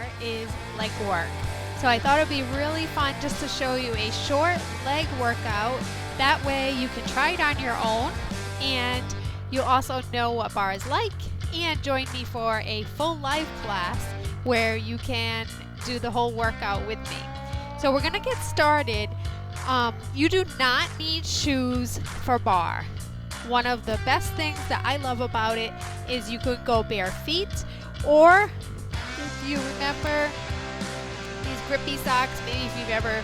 bar is leg work. So I thought it'd be really fun just to show you a short leg workout. That way you can try it on your own and you'll also know what bar is like, and join me for a full live class where you can do the whole workout with me. So we're gonna get started. You do not need shoes for bar. One of the best things that I love about it is you could go bare feet, or if you remember these grippy socks, maybe if you've ever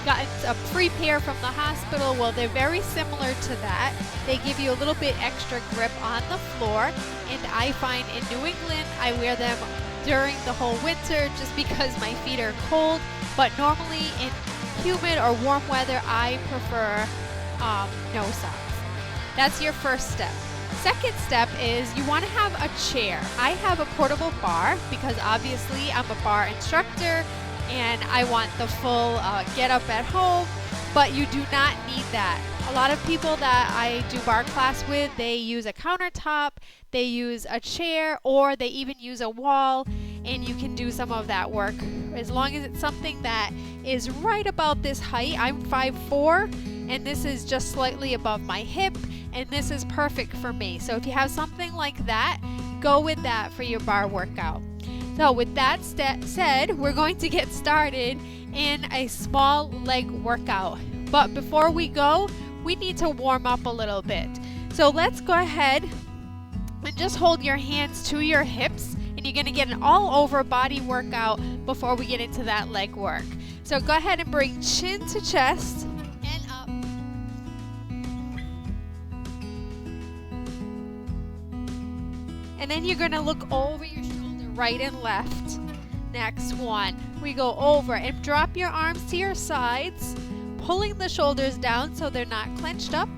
gotten a free pair from the hospital, well, they're very similar to that. They give you a little bit extra grip on the floor, and I find in New England I wear them during the whole winter just because my feet are cold, but normally in humid or warm weather I prefer no socks. That's your first step. Second step is you want to have a chair. I have a portable bar because obviously I'm a bar instructor and I want the full get up at home, but you do not need that. A lot of people that I do bar class with, they use a countertop, they use a chair, or they even use a wall, and you can do some of that work as long as it's something that is right about this height. I'm 5'4", and this is just slightly above my hip, and this is perfect for me. So if you have something like that, go with that for your bar workout. So with that said, we're going to get started in a small leg workout. But before we go, we need to warm up a little bit. So let's go ahead and just hold your hands to your hips, and you're gonna get an all over body workout before we get into that leg work. So go ahead and bring chin to chest and up. And then you're gonna look over your shoulder, right and left. Next one, we go over and drop your arms to your sides, pulling the shoulders down so they're not clenched up.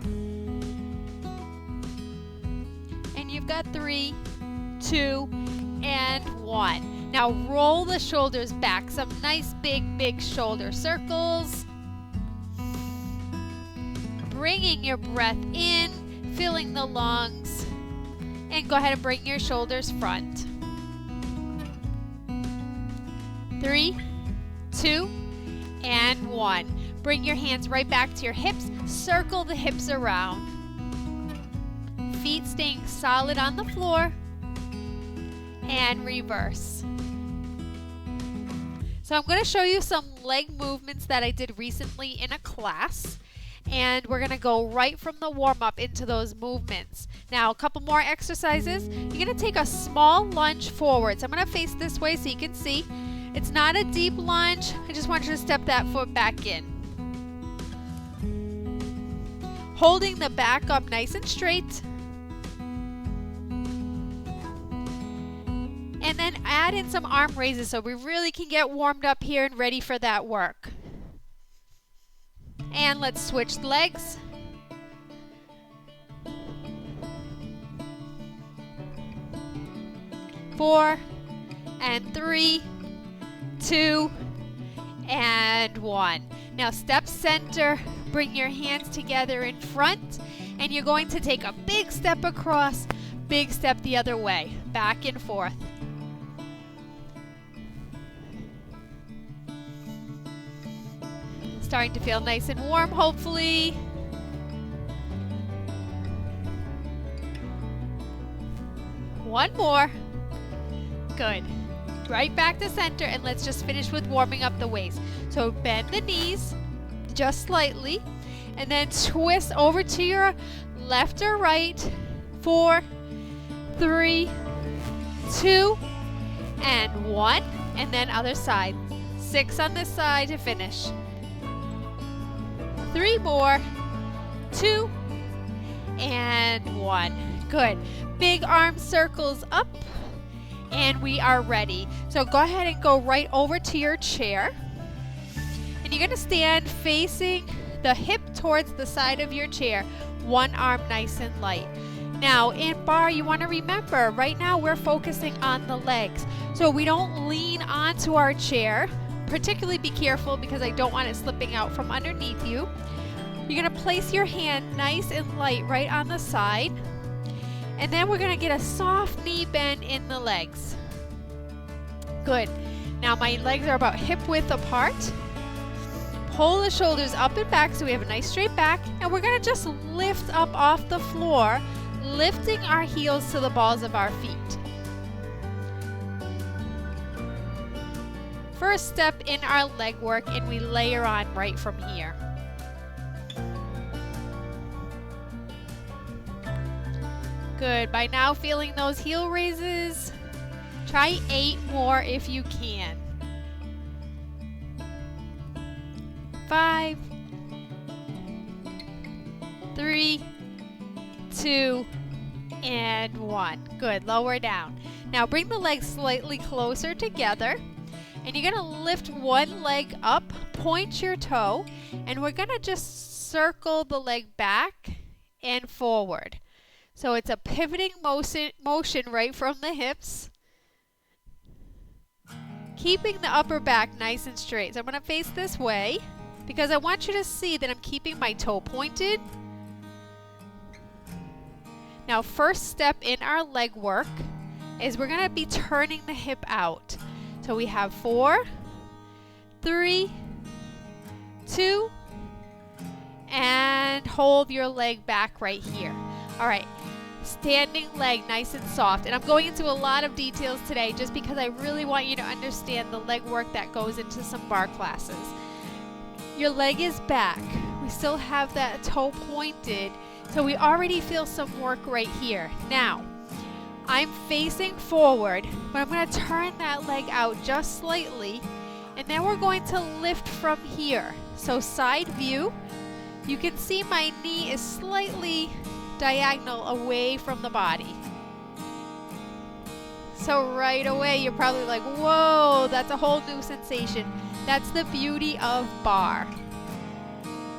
And you've got 3, 2, and 1. Now roll the shoulders back, some nice big shoulder circles. Bringing your breath in, filling the lungs, and go ahead and bring your shoulders front. 3, 2, and 1. Bring your hands right back to your hips. Circle the hips around. Feet staying solid on the floor. And reverse. So I'm going to show you some leg movements that I did recently in a class. And we're going to go right from the warm-up into those movements. Now, a couple more exercises. You're going to take a small lunge forward. So I'm going to face this way so you can see. It's not a deep lunge. I just want you to step that foot back in. Holding the back up nice and straight. And then add in some arm raises so we really can get warmed up here and ready for that work. And let's switch legs. Four, and 3, 2, and 1. Now step center, bring your hands together in front, and you're going to take a big step across, big step the other way, back and forth. Starting to feel nice and warm, hopefully. One more. Good. Right back to center, and let's just finish with warming up the waist. So bend the knees just slightly, and then twist over to your left or right. 4, 3, 2, and 1. And then other side. 6 on this side to finish. 3 more. 2, and 1. Good. Big arm circles up. And we are ready. So go ahead and go right over to your chair. And you're going to stand facing the hip towards the side of your chair. One arm nice and light. Now in bar, you want to remember, right now we're focusing on the legs. So we don't lean onto our chair. Particularly be careful because I don't want it slipping out from underneath you. You're going to place your hand nice and light right on the side. And then we're going to get a soft knee bend in the legs. Good. Now my legs are about hip width apart. Pull the shoulders up and back so we have a nice straight back, and we're gonna just lift up off the floor, lifting our heels to the balls of our feet. First step in our leg work, and we layer on right from here. Good. By now feeling those heel raises, try 8 more if you can. 5, 3, 2, and 1. Good. Lower down. Now bring the legs slightly closer together, and you're going to lift one leg up, point your toe, and we're going to just circle the leg back and forward. So it's a pivoting motion right from the hips, keeping the upper back nice and straight. So I'm going to face this way because I want you to see that I'm keeping my toe pointed. Now, first step in our leg work is we're going to be turning the hip out. So we have 4, 3, 2, and hold your leg back right here. All right, standing leg nice and soft. And I'm going into a lot of details today just because I really want you to understand the leg work that goes into some barre classes. Your leg is back. We still have that toe pointed, so we already feel some work right here. Now, I'm facing forward, but I'm going to turn that leg out just slightly, and then we're going to lift from here. So side view, you can see my knee is slightly diagonal away from the body. So right away, you're probably like, whoa, that's a whole new sensation. That's the beauty of barre.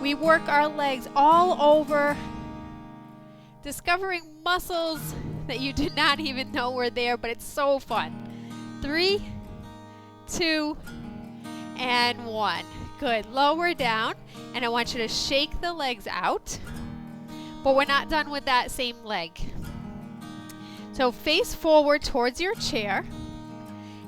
We work our legs all over, discovering muscles that you did not even know were there, but it's so fun. 3, 2, and 1. Good. Lower down, and I want you to shake the legs out, but we're not done with that same leg. So face forward towards your chair.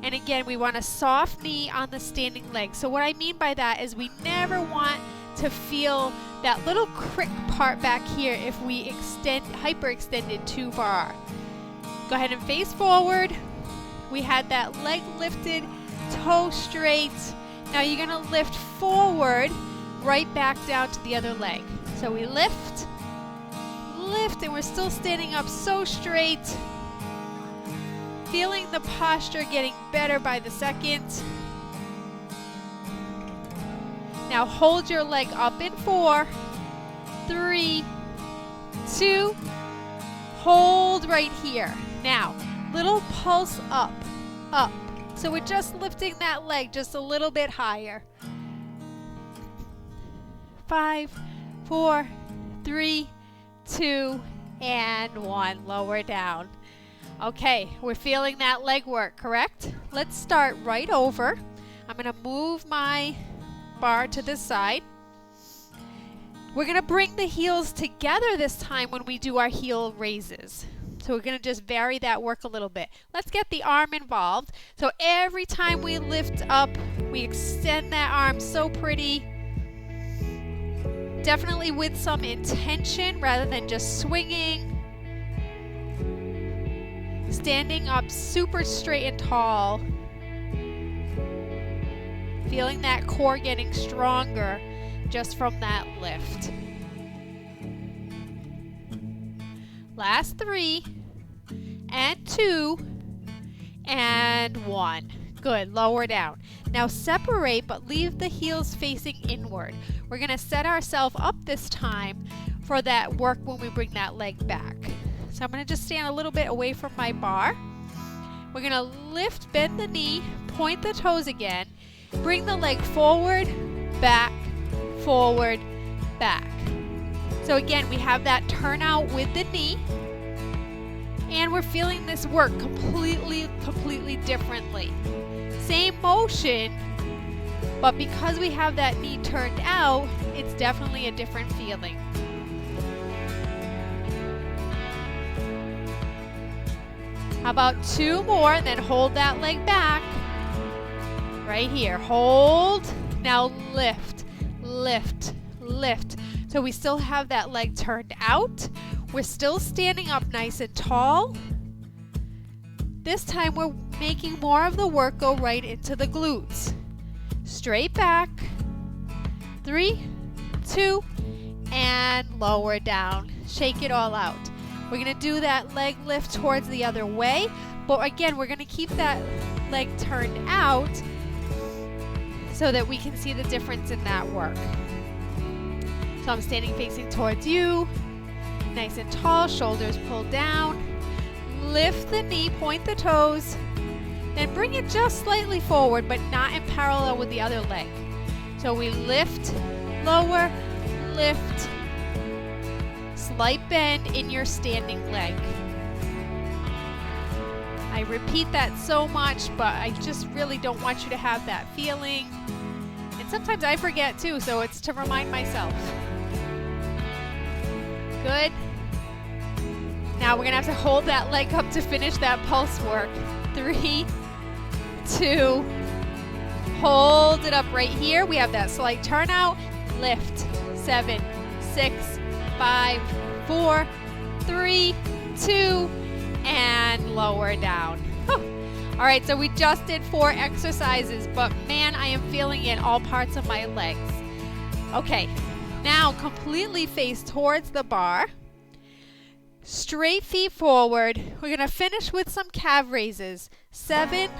And again, we want a soft knee on the standing leg. So what I mean by that is we never want to feel that little crick part back here if we hyperextended too far. Go ahead and face forward. We had that leg lifted, toe straight. Now you're going to lift forward, right back down to the other leg. So we lift, and we're still standing up so straight. Feeling the posture getting better by the second. Now hold your leg up in 4, 3, 2, hold right here. Now, little pulse up, up. So we're just lifting that leg just a little bit higher. 5, 4, 3, 2, and 1. Lower down. Okay, we're feeling that leg work, correct? Let's start right over. I'm going to move my barre to this side. We're going to bring the heels together this time when we do our heel raises. So we're going to just vary that work a little bit. Let's get the arm involved. So every time we lift up, we extend that arm so pretty. Definitely with some intention rather than just swinging. Standing up super straight and tall. Feeling that core getting stronger just from that lift. Last 3, and 2, and 1. Good, lower down. Now separate, but leave the heels facing inward. We're gonna set ourselves up this time for that work when we bring that leg back. So I'm gonna just stand a little bit away from my barre. We're gonna lift, bend the knee, point the toes again, bring the leg forward, back, back. So again, we have that turnout with the knee, and we're feeling this work completely differently. Same motion, but because we have that knee turned out, it's definitely a different feeling. How about 2 more, and then hold that leg back. right here. Hold. Now lift, lift, lift. So we still have that leg turned out. We're still standing up nice and tall. This time we're making more of the work go right into the glutes. Straight back. 3, 2, and lower down. Shake it all out. We're going to do that leg lift towards the other way, but again, we're going to keep that leg turned out so that we can see the difference in that work. So I'm standing facing towards you, nice and tall, shoulders pulled down. Lift the knee, point the toes, then bring it just slightly forward, but not in parallel with the other leg. So we lift, lower, lift, slight bend in your standing leg. I repeat that so much, but I just really don't want you to have that feeling. And sometimes I forget too, so it's to remind myself. Good. Now we're gonna have to hold that leg up to finish that pulse work. 3, 2, hold it up right here. We have that slight turnout. Lift. 7, 6, 5, 4, 3, 2, and lower down. All right, so we just did 4 exercises, but man, I am feeling it in all parts of my legs. Okay, now completely face towards the bar. Straight feet forward. We're going to finish with some calf raises. 7,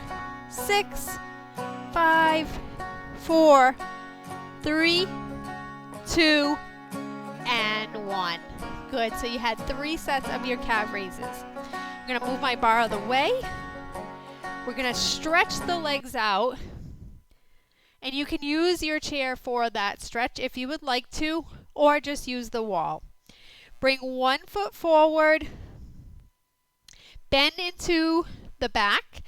6, 5, 4, 3, 2, and 1. Good. So you had 3 sets of your calf raises. I'm going to move my bar out of the way. We're going to stretch the legs out. And you can use your chair for that stretch if you would like to, or just use the wall. Bring one foot forward, bend into the back